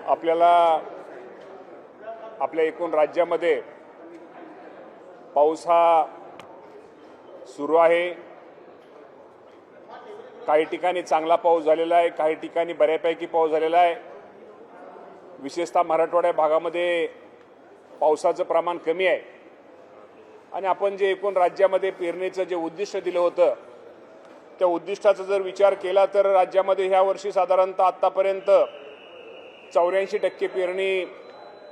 आपल्याला आपल्या एकूण राज्यामध्ये पाऊस हा सुरू आहे। काही ठिकाणी चांगला पाऊस झालेला आहे, काही ठिकाणी बऱ्यापैकी पाऊस झालेला आहे। विशेषतः मराठवाड्या भागामध्ये पावसाचं प्रमाण कमी आहे आणि आपण जे एकूण राज्यामध्ये पेरणीचं जे उद्दिष्ट दिलं होतं त्या उद्दिष्टाचा जर विचार केला तर राज्यामध्ये ह्या वर्षी साधारणतः आतापर्यंत 84% पेरणी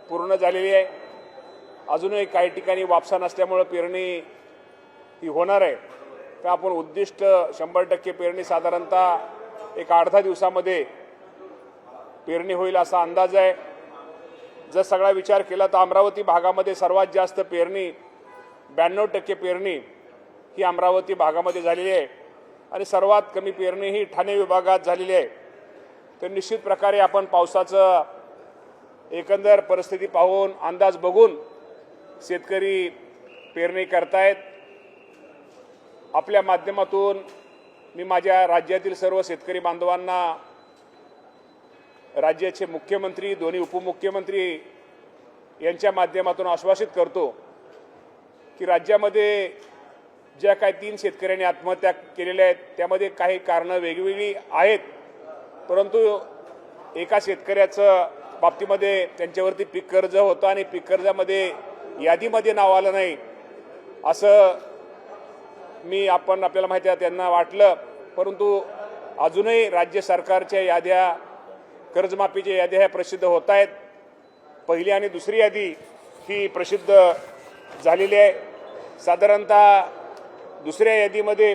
पूर्ण झालेली आहे। अजूनही काही ठिकाणी वापसा नसल्यामुळे पेरणी ही होणार आहे। तर आपण उद्दिष्ट 100% पेरणी साधारणतः एक 8-10 दिवसामध्ये पेरणी होईल असा अंदाज आहे। जर सगळा विचार केला तर अमरावती भागामध्ये सर्वात जास्त पेरणी 92% पेरणी ही अमरावती भागामध्ये झालेली आहे आणि सर्वात कमी पेरणी ही ठाणे विभागात झालेली आहे। तर निश्चित प्रकारे आपण पावसाचं एकंदर परिस्थिती पाहून अंदाज बघून शेतकरी पेरणी करतायत। आपल्या माध्यमातून मी माझ्या राज्यातील सर्व शेतकरी बांधवांना, राज्याचे मुख्यमंत्री, दोन्ही उपमुख्यमंत्री यांच्या माध्यमातून आश्वासित करतो की राज्यामध्ये ज्या काही 3 शेतकऱ्यांनी आत्महत्या केलेल्या आहेत त्यामध्ये काही कारणं वेगवेगळी आहेत, परंतु एका शेतकऱ्याचं बाबतीमध्ये त्यांच्यावरती पीक कर्ज होतं आणि पीक कर्जामध्ये यादीमध्ये नाव आलं नाही असं आपल्याला माहिती आहे, त्यांना वाटलं। परंतु अजूनही राज्य सरकारच्या याद्या, कर्जमाफीच्या याद्या ह्या प्रसिद्ध होत आहेत। पहिली आणि दुसरी यादी ही प्रसिद्ध झालेली आहे। साधारणतः दुसऱ्या यादीमध्ये,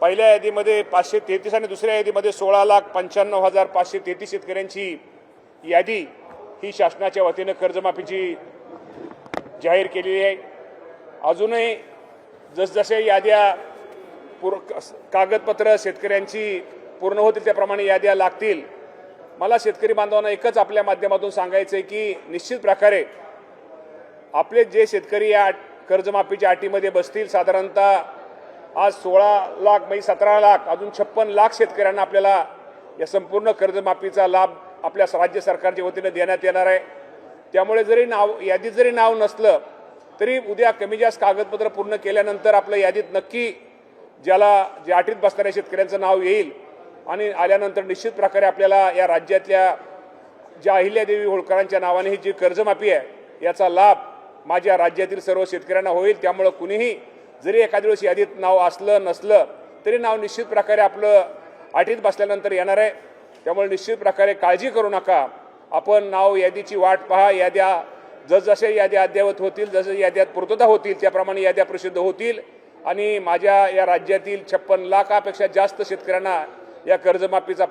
पहिल्या यादीमध्ये 533 आणि दुसऱ्या यादीमध्ये 16,95,533 शेतकऱ्यांची यादी ही शासनाच्या वतीनं कर्जमाफीची जाहीर केलेली आहे। अजूनही जसजसे याद्या कागदपत्र शेतकऱ्यांची पूर्ण होतील त्याप्रमाणे याद्या लागतील। मला शेतकरी बांधवांना एकच आपल्या माध्यमातून सांगायचं आहे की निश्चित प्रकारे आपले जे शेतकरी या कर्जमाफीच्या अटीमध्ये बसतील, साधारणतः आज 16 लाख म्हणजे 17 लाख अजून 56 लाख शेतकऱ्यांना आपल्याला या संपूर्ण कर्जमाफीचा लाभ आपल्या राज्य सरकारच्या वतीनं देण्यात येणार आहे। त्यामुळे जरी यादीत जरी नाव नसलं तरी उद्या कमी जास्त कागदपत्र पूर्ण केल्यानंतर आपल्या यादीत नक्की जे अटीत बसणाऱ्या शेतकऱ्यांचं नाव येईल आणि आल्यानंतर निश्चित प्रकारे आपल्याला या राज्यातल्या ज्या अहिल्यादेवी होळकरांच्या नावाने ही जी कर्जमाफी आहे याचा लाभ माझ्या राज्यातील सर्व शेतकऱ्यांना होईल। त्यामुळे कुणीही जरी एखाद्या वेळेस यादीत नाव असलं नसलं तरी नाव निश्चित प्रकारे आपलं अटीत बसल्यानंतर येणार आहे। त्यामुळे निश्चित प्रकारे काळजी करू नका, आपण नाव यादीची वाट पहा। याद्या जसजशा याद्या अद्ययावत होतील, जसं याद्यात पूर्तता होतील त्याप्रमाणे याद्या प्रसिद्ध होतील आणि माझ्या या राज्यातील 56 लाखापेक्षा जास्त शेतकऱ्यांना या कर्जमाफीचा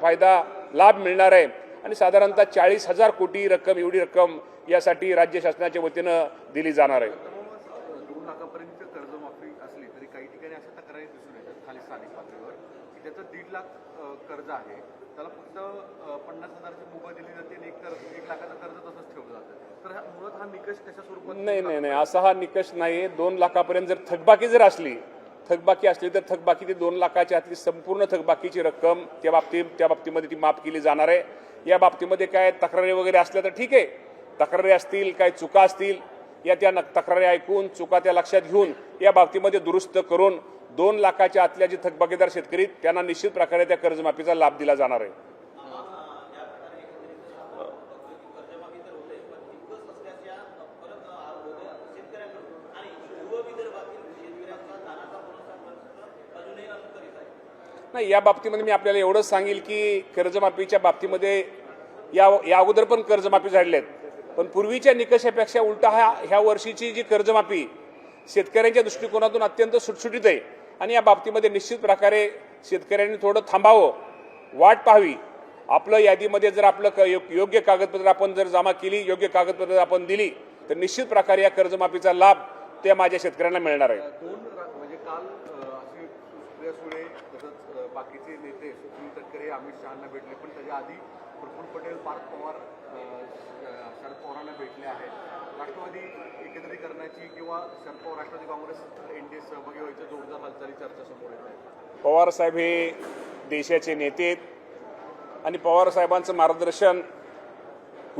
लाभ मिळणार आहे आणि साधारणतः 40,000 कोटी रक्कम, एवढी रक्कम यासाठी राज्य शासनाच्या वतीनं दिली जाणार आहे। 2 लाखापर्यंत कर्जमाफी असली तरी काही ठिकाणी अशा तक्रारी दिसून येतात खाली स्थानिक पातळीवर की त्याचं 1.5 लाख कर्ज आहे, त्याला फक्त 50,000ची मुभा दिली जाते आणि 1 लाखाचं कर्ज तसंच ठेवलं जातं। तर मुळात हा निकष कशा स्वरूपात? नाही, असा हा निकष नाही। 2 लाखापर्यंत जर थकबाकी असली तर थकबाकी 2 लाखाच्या आतली संपूर्ण थकबाकीची रक्कम त्या बाबतीमध्ये ती माफ केली जाणार आहे। या बाबतीमध्ये काय तक्रारी वगैरे असल्या तर ठीक आहे, तक्रारी असतील, काय चुका असतील या त्या तक्रारी ऐकून चुका त्या लक्षात घेऊन या बाबतीमध्ये दुरुस्त करून 2 लाखाच्या आतल्या जे थकबाकीदार शेतकरी त्यांना निश्चित प्रकारे त्या कर्जमाफीचा लाभ दिला जाणार आहे। नाही, या बाबतीमध्ये मी आपल्याला एवढंच सांगेल की कर्जमाफीच्या बाबतीमध्ये या अगोदर पण कर्जमाफी झालेली आहेत, पण पूर्वीच्या निकषापेक्षा उलटा ह्या वर्षीची जी कर्जमाफी शेतकऱ्यांच्या दृष्टिकोनातून अत्यंत सुटसुटीत आहे आणि या बाबतीमध्ये निश्चित प्रकारे शेतकऱ्यांनी थोडं थांबावं, वाट पाहावी। आपलं यादीमध्ये जर आपलं योग्य कागदपत्र आपण जर जमा केली, योग्य कागदपत्र आपण दिली तर निश्चित प्रकारे या कर्जमाफीचा लाभ त्या माझ्या शेतकऱ्यांना मिळणार आहे। म्हणजे काल असे सुप्रिया सुळे तसंच बाकीचे नेते सुनील तटकरे अमित शहांना भेटले, पण त्याच्या आधी प्रफुल्ल पटेल, पार्थ पवार शरद पवारांना भेटले आहेत। राष्ट्रवादी एकत्रीकरणाची किंवा शरद पवार राष्ट्रवादी काँग्रेस एनडीए सहभागी व्हायचं जोरदार हालचाली चर्चा समोर येत आहे। पवार साहेब हे देशाचे नेते आहेत आणि पवार साहेबांचं मार्गदर्शन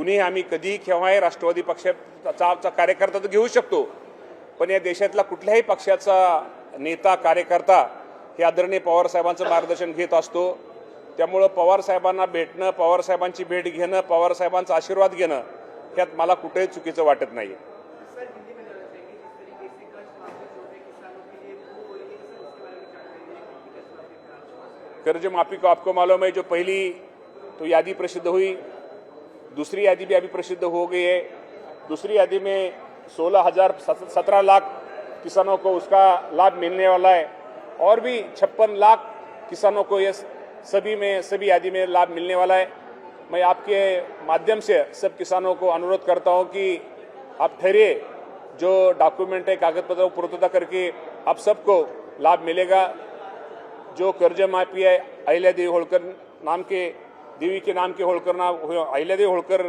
कुणीही आम्ही कधीही केव्हाही राष्ट्रवादी पक्षाचा कार्यकर्ता तर घेऊ शकतो, पण या देशातला कुठल्याही पक्षाचा नेता कार्यकर्ता हे आदरणीय पवारसाहेबांचं मार्गदर्शन घेत असतो. त्यामुळं पवारसाहेबांना भेटणं, पवारसाहेबांची भेट घेणं, पवारसाहेबांचा आशीर्वाद घेणं ह्यात मला कुठेही चुकीचं वाटत नाही. कर्ज माफी को आपको मालूम है, जो पहली तो यादी प्रसिद्ध हुई, दूसरी यादी भी अभी प्रसिद्ध हो गई है. दूसरी यादी में 17 लाख किसानों को उसका लाभ मिलने वाला है और भी 56 लाख किसानों को ये सभी यादी में लाभ मिलने वाला है. मैं आपके माध्यम से सब किसानों को अनुरोध करता हूं कि आप ठहरिए, जो डॉक्यूमेंट है कागजपत्र पूर्तता करके आप सबको लाभ मिलेगा. जो कर्ज माफी है अहिल्यादेवी होळकर नाम के देवी के नाम के होळकर अहिल्यादेवी होळकर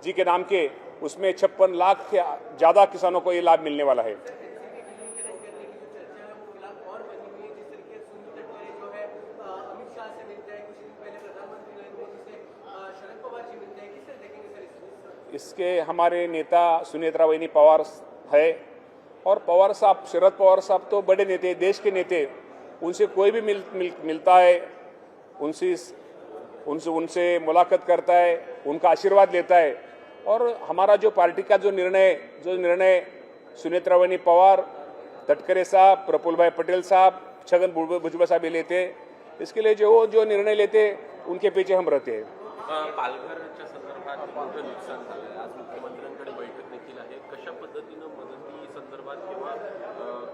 जी के नाम के, उसमें 56 लाख से ज़्यादा किसानों को ये लाभ मिलने वाला है. इसके हमारे नेता सुनेत्रा वहिनी पवार है, और पवार साहब, शरद पवार साहब तो बड़े नेते, देश के नेते, उनसे कोई भी मिलता है, उनसे मुलाकात करता है, उनका आशीर्वाद लेता है. और हमारा जो पार्टी का जो निर्णय सुनेत्रा वहिनी पवार, तटकरे साहब, प्रफुल्ल भाई पटेल साहब, छगन भुजबळ साहब लेते, इसके लिए जो निर्णय लेते उनके पीछे हम रहते हैं. पालघरच्या संदर्भात मोठं नुकसान झालं. आज मुख्यमंत्र्यांकडे बैठक देखील आहे. कशा पद्धतीनं मदती संदर्भात किंवा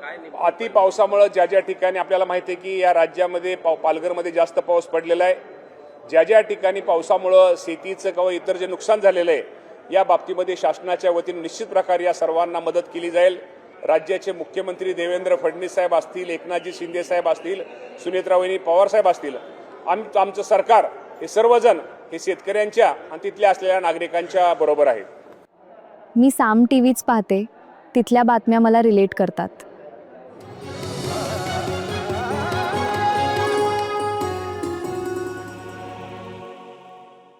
काय अति पावसामुळे ज्या ठिकाणी आपल्याला माहिती आहे की या राज्यामध्ये पालघरमध्ये जास्त पाऊस पडलेला आहे, ज्या ठिकाणी पावसामुळे शेतीचं किंवा इतर जे नुकसान झालेलं आहे, या बाबतीमध्ये शासनाच्या वतीने निश्चित प्रकारे या सर्वांना मदत केली जाईल. राज्याचे मुख्यमंत्री देवेंद्र फडणवीस साहेब असतील, एकनाथजी शिंदे साहेब असतील, सुनेत्रा वहिनी पवार साहेब असतील, आमचं सरकार हे सर्वजण हे शेतकऱ्यांच्या आणि तिथल्या असलेल्या नागरिकांच्या बरोबर आहे. मी साम टीव्हीच पाहते, तिथल्या बातम्या मला रिलेट करतात.